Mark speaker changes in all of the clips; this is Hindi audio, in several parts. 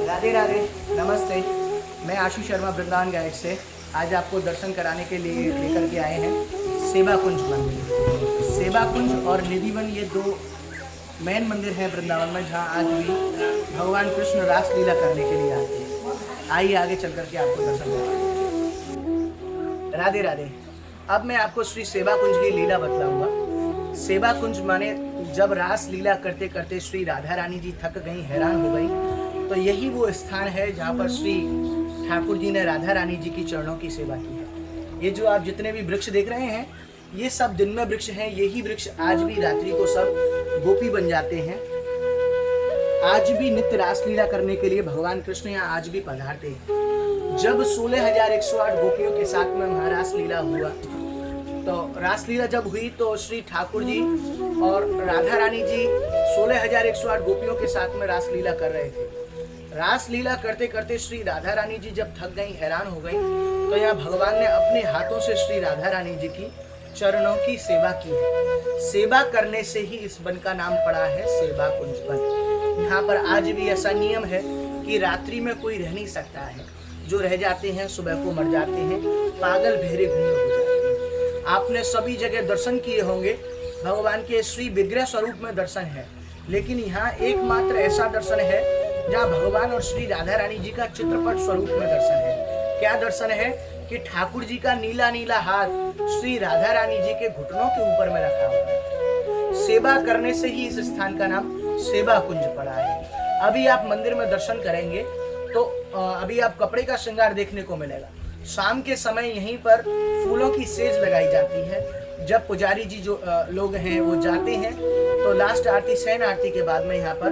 Speaker 1: राधे राधे, नमस्ते। मैं आशु शर्मा वृंदावन गाइड से आज आपको दर्शन कराने के लिए लेकर के आए हैं सेवा कुंज मंदिर। सेवा कुंज और निधिवन ये दो मेन मंदिर हैं वृंदावन में, जहां आज भी भगवान कृष्ण रास लीला करने के लिए आते हैं। आइए आगे चल करके आपको दर्शन कराएं। राधे राधे। अब मैं आपको श्री सेवा कुंज की लीला बतलाऊंगा। सेवा कुंज माने जब रास लीला करते करते श्री राधा रानी जी थक गई, हैरान हो गई, तो यही वो स्थान है जहाँ पर श्री ठाकुर जी ने राधा रानी जी की चरणों की सेवा की है। ये जो आप जितने भी वृक्ष देख रहे हैं, ये सब दिन में वृक्ष हैं। यही वृक्ष आज भी रात्रि को सब गोपी बन जाते हैं। आज भी नित्य रासलीला करने के लिए भगवान कृष्ण यहाँ आज भी पधारते हैं। जब 16,108 गोपियों के साथ में महारास लीला हुआ, तो रासलीला जब हुई तो श्री ठाकुर जी और राधा रानी जी 16,108 गोपियों के साथ में रासलीला कर रहे थे। रासलीला करते करते श्री राधा रानी जी जब थक गई, हैरान हो गई, तो यहाँ भगवान ने अपने हाथों से श्री राधा रानी जी की चरणों की सेवा की है। सेवा करने से ही इस वन का नाम पड़ा है सेवा कुंज वन। यहाँ पर आज भी ऐसा नियम है कि रात्रि में कोई रह नहीं सकता है। जो रह जाते हैं सुबह को मर जाते हैं, पागल भेरे गूंगे हो जाते हैं। आपने सभी जगह दर्शन किए होंगे, भगवान के श्री विग्रह स्वरूप में दर्शन है, लेकिन यहाँ एकमात्र ऐसा दर्शन है जहाँ भगवान और श्री राधा रानी जी का चित्रपट स्वरूप में दर्शन है। क्या दर्शन है कि ठाकुर जी का नीला नीला हाथ श्री राधा रानी जी के घुटनों के ऊपर में रखा हुआ है। सेवा करने से ही इस स्थान का नाम सेवा कुंज पड़ा है। अभी आप मंदिर में दर्शन करेंगे तो अभी आप कपड़े का श्रृंगार देखने को मिलेगा। शाम के समय यहीं पर फूलों की सेज लगाई जाती है। जब पुजारी जी जो लोग हैं वो जाते हैं, तो लास्ट आरती, शयन आरती के बाद में यहाँ पर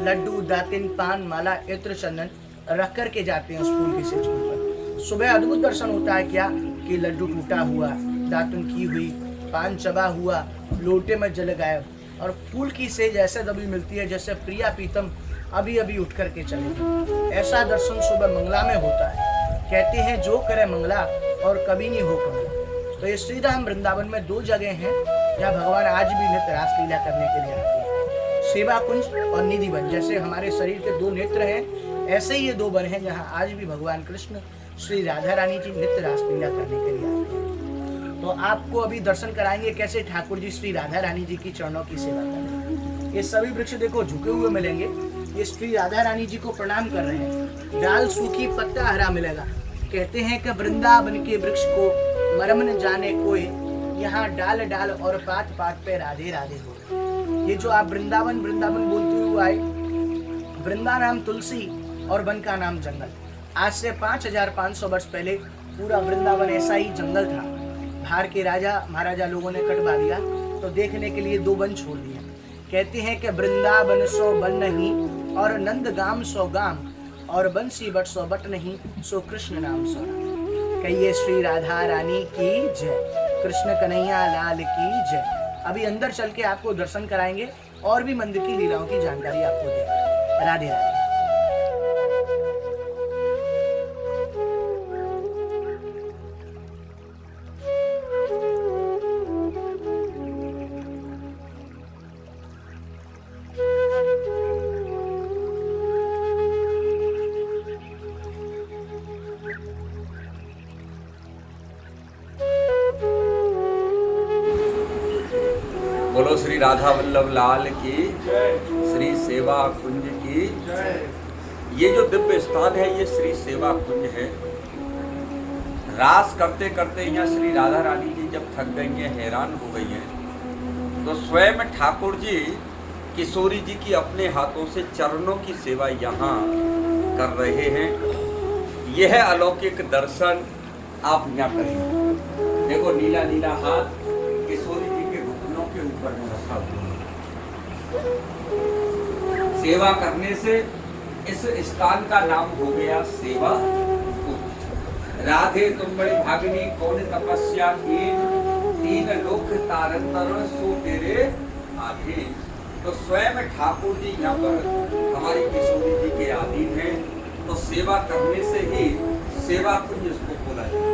Speaker 1: लड्डू, दातिन, पान, माला, इत्र, चंदन रख कर के जाते हैं उस फूल की सेज पर। सुबह अद्भुत दर्शन होता है क्या कि लड्डू टूटा हुआ, दातुन की हुई, पान चबा हुआ, लोटे में जल गायब, और फूल की सेज ऐसे दबी मिलती है जैसे प्रिया प्रीतम अभी अभी उठ करके चले। ऐसा दर्शन सुबह मंगला में होता है। कहते हैं जो करे मंगला और कभी नहीं हो कमला। तो ये श्रीधाम वृंदावन में दो जगह हैं जहाँ भगवान आज भी नित्य रासलीला करने के लिए आते हैं। सेवा कुंज और निधि वन। जैसे हमारे शरीर के दो नेत्र हैं, ऐसे ही ये दो वन हैं जहाँ आज भी भगवान कृष्ण श्री राधा रानी जी नित्य रासलीला करने के लिए आते हैं। तो आपको अभी दर्शन कराएंगे कैसे ठाकुर जी श्री राधा रानी जी की चरणों की सेवा कर रहे हैं। ये सभी वृक्ष देखो झुके हुए मिलेंगे, ये श्री राधा रानी जी को प्रणाम कर रहे हैं। डाल सूखी पत्ता हरा मिलेगा। कहते हैं कि वृंदावन के वृक्ष को मरम न जाने कोई, यहाँ डाल डाल और पात पात पे राधे राधे हो। ये जो आप वृंदावन वृंदावन बोलते हुए आए, वृंदा नाम तुलसी और वन का नाम जंगल। आज से 5,500 वर्ष पहले पूरा वृंदावन ऐसा ही जंगल था। बाहर के राजा महाराजा लोगों ने कटवा दिया, तो देखने के लिए दो वन छोड़ दिया। कहते हैं कि वृंदावन सो वन नहीं और नंद गाम सो गाम, और बंसी बट सो बट नहीं सो कृष्ण नाम सो नाम। कहिए श्री राधा रानी की जय, कृष्ण कन्हैया लाल की जय। अभी अंदर चल के आपको दर्शन कराएंगे और भी मंदिर की लीलाओं की जानकारी आपको देंगे। राधे राधे।
Speaker 2: बोलो श्री राधा वल्लभ लाल की जय, श्री सेवा कुंज की जय। ये जो दिव्य स्थान है ये श्री सेवा कुंज है। रास करते करते यहाँ श्री राधा रानी जी जब थक गई हैं, हैरान हो गई हैं, तो स्वयं ठाकुर जी किशोरी जी की अपने हाथों से चरणों की सेवा यहाँ कर रहे हैं। यह अलौकिक दर्शन आप यहाँ करेंगे। देखो नीला नीला हाथ किशोरी जी के घुटनों के ऊपर में रखा हुआ है। सेवा करने से इस स्थान का नाम हो गया सेवा कुंज। राधे तुम बड़ी भागिनी कौन तपस्या की, तीन लोक तारंतर सो तेरे आधे। तो स्वयं ठाकुर जी यहाँ पर हमारी किशोरी जी के अधीन हैं। तो सेवा करने से ही सेवा कुंज इसको बोला जाता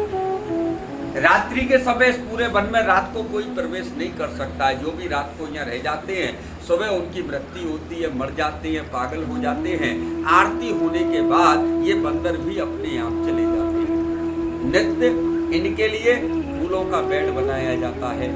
Speaker 2: है। रात्रि के समय इस पूरे वन में रात को कोई प्रवेश नहीं कर सकता है। जो भी रात को यहाँ रह जाते हैं, सुबह उनकी मृत्यु होती है, मर जाते हैं, पागल हो जाते हैं। आरती होने के बाद ये बंदर भी अपने आप चले जाते हैं। नित्य इनके लिए फूलों का बेड बनाया जाता है।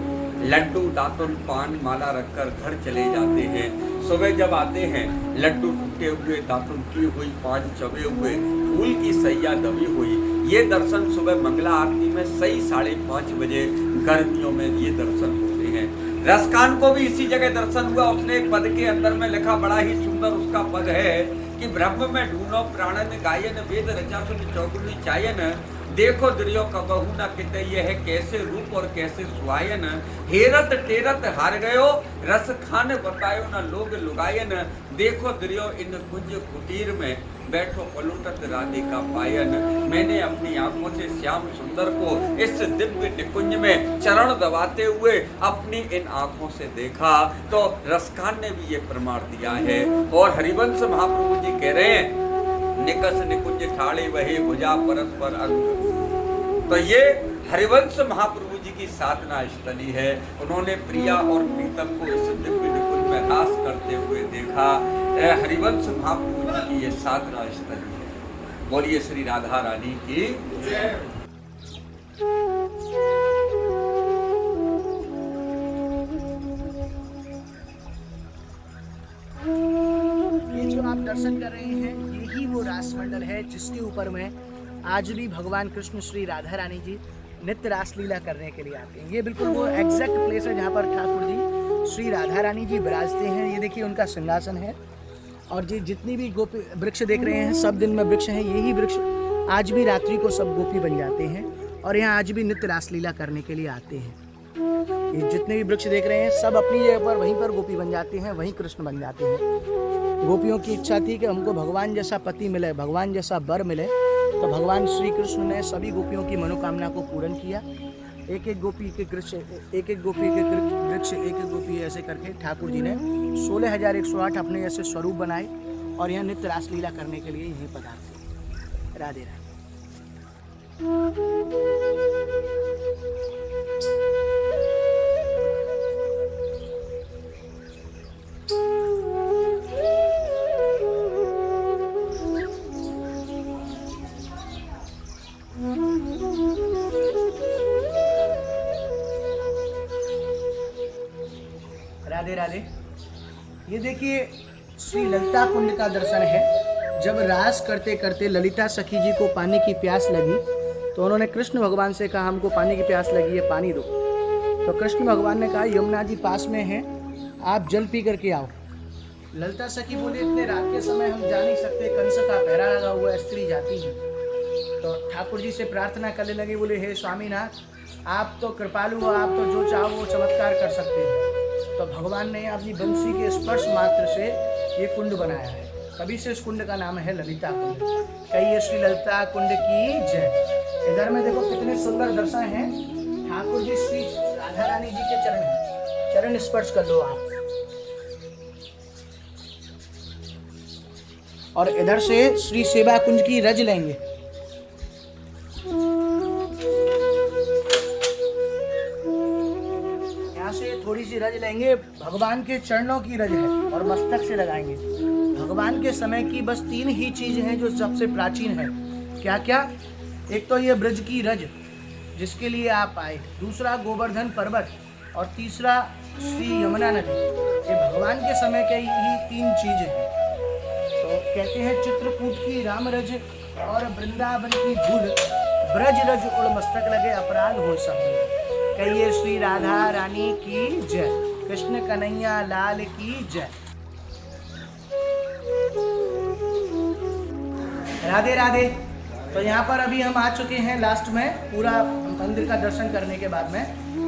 Speaker 2: लड्डू, दातुन, पान, माला रखकर घर चले जाते हैं। सुबह जब आते हैं, लड्डू टूटे हुए, दातुन की हुई, पान चबे हुए, फूल की सैया दबी हुई। ये दर्शन सुबह मंगला आरती में सही 5:30 बजे गर्मियों में ये दर्शन होते हैं। रसकान को भी इसी जगह दर्शन हुआ। उसने एक पद के अंदर में लिखा, बड़ा ही सुंदर उसका पद है कि ब्रह्म में ढूंढो प्राणन गायन, वेद रचा सुन चौगुनी चायन। देखो दरियो कबहू न किते, ये है कैसे रूप और कैसे सुहायन। हेरत टेरत हार गयो, रस खान बतायो न लोग लुगायन। देखो दरियो इन कुंज कुटीर में, बैठो पलुटत राधिका पायन। मैंने अपनी आंखों से श्याम सुंदर को इस दिव्य निकुंज में चरण दबाते हुए अपनी इन आंखों से देखा। तो रसखान ने भी ये प्रमाण दिया है। और हरिवंश महाप्रभु जी कह रहे हैं, निकस निकुंज ठाड़े वहे भुजा परस्पर अंग। तो ये हरिवंश महाप्रभु जी की साधना स्थली है। उन्होंने प्रिया और प्रीतम को इस दिव्य निकुंज में रास करते हुए देखा। हरिवंश महाप्रभु जी की ये साधना स्थली है। बोलिए श्री राधा रानी की जय।
Speaker 1: आप दर्शन कर रहे हैं, यही वो रासमंडल है जिसके ऊपर में आज भी भगवान कृष्ण श्री राधा रानी जी नित्य रासलीला करने के लिए आते हैं। ये बिल्कुल वो एग्जैक्ट प्लेस है जहाँ पर ठाकुर जी श्री राधा रानी जी विराजते हैं। ये देखिए उनका सिंहासन है। और जी जितनी भी गोपी वृक्ष देख रहे हैं, सब दिन में वृक्ष हैं। यही वृक्ष आज भी रात्रि को सब गोपी बन जाते हैं और यहाँ आज भी नित्य रासलीला करने के लिए आते हैं। ये जितने भी वृक्ष देख रहे हैं, सब अपनी जगह पर वहीं पर गोपी बन जाते हैं, वहीं कृष्ण बन जाते हैं। गोपियों की इच्छा थी कि हमको भगवान जैसा पति मिले, भगवान जैसा वर मिले, तो भगवान श्री कृष्ण ने सभी गोपियों की मनोकामना को पूर्ण किया। एक एक गोपी के वृक्ष, एक एक गोपी के वृक्ष, एक एक गोपी ऐसे करके ठाकुर जी ने 16,108 अपने जैसे स्वरूप बनाए और यहाँ नित्य रासलीला करने के लिए यहीं पधारते। राधे राधे। राधे राधे। ये देखिए श्री ललिता कुंड का दर्शन है। जब रास करते करते ललिता सखी जी को पानी की प्यास लगी तो उन्होंने कृष्ण भगवान से कहा, हमको पानी की प्यास लगी है, पानी दो। तो कृष्ण भगवान ने कहा, यमुना जी पास में है, आप जल पी करके आओ। ललिता सखी बोले, इतने रात के समय हम जा नहीं सकते, कंस का पहरा लगा हुआ, स्त्री जाती है। तो ठाकुर जी से प्रार्थना करने लगे, बोले, हे स्वामीनाथ, आप तो कृपालु हो, आप तो जो चाहो वो चमत्कार कर सकते हैं। तो भगवान ने अपनी बंसी के स्पर्श मात्र से ये कुंड बनाया है। तभी से इस कुंड का नाम है ललिता कुंड। कहिए श्री ललिता कुंड की जय। इधर में देखो कितने सुंदर दर्शन हैं। ठाकुर जी श्री राधा रानी जी के चरण हैं, चरण स्पर्श कर लो आप। और इधर से श्री सेवा कुंज की रज लेंगे। थोड़ी सी रज लेंगे, भगवान के चरणों की रज है और मस्तक से लगाएंगे। भगवान के समय की बस 3 ही चीज हैं जो सबसे प्राचीन है। क्या क्या? एक तो ये ब्रज की रज जिसके लिए आप आए, दूसरा गोवर्धन पर्वत और तीसरा श्री यमुना नदी। ये भगवान के समय के ही 3 चीज हैं। तो कहते हैं चित्रकूट की राम रज और वृंदावन की धूल, ब्रज रज उड़ मस्तक लगे, अपराध हो सब। कहिए श्री राधा रानी की जय, कृष्ण कन्हैया लाल की जय। राधे राधे। तो यहाँ पर अभी हम आ चुके हैं लास्ट में, पूरा मंदिर का दर्शन करने के बाद में।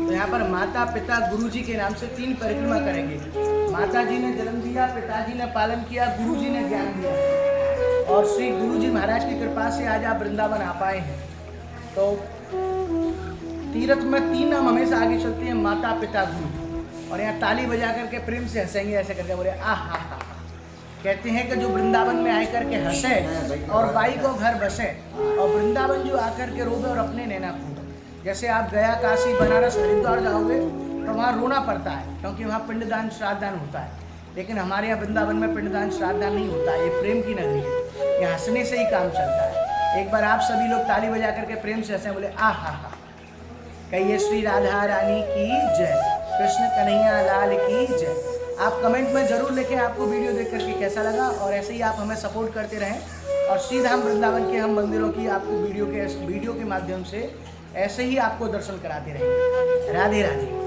Speaker 1: तो यहाँ पर माता पिता गुरु जी के नाम से 3 परिक्रमा करेंगे। माता जी ने जन्म दिया, पिताजी ने पालन किया, गुरु जी ने ज्ञान दिया। और श्री गुरु जी महाराज की कृपा से आज आप वृंदावन आ पाए हैं। तो तीर्थ में 3 नाम हमेशा आगे चलते हैं, माता पिता गुरु। और यहाँ ताली बजा करके प्रेम से हंसेंगे, ऐसे करके बोले आ हा हा। कहते हैं कि जो वृंदावन में आकर के हंसे और बाई को घर बसे, और वृंदावन जो आकर के रोवे और अपने नैना फूटे। जैसे आप गया, काशी, बनारस, हरिद्वार जाओगे तो वहाँ रोना पड़ता है, क्योंकि वहाँ पिंडदान श्राद्धदान होता है। लेकिन हमारे यहाँ वृंदावन में पिंडदान श्राद्धदान नहीं होता है। ये प्रेम की नगरी है, ये हंसने से ही काम चलता है। एक बार आप सभी लोग ताली बजा करके प्रेम से हंसे, बोले आ हा हा। कहिए श्री राधा रानी की जय, कृष्ण कन्हैया लाल की जय। आप कमेंट में जरूर लिखें आपको वीडियो देख करके कैसा लगा, और ऐसे ही आप हमें सपोर्ट करते रहें और श्रीधाम वृंदावन के हम मंदिरों की आपको वीडियो के माध्यम से ऐसे ही आपको दर्शन कराते रहेंगे। राधे राधे।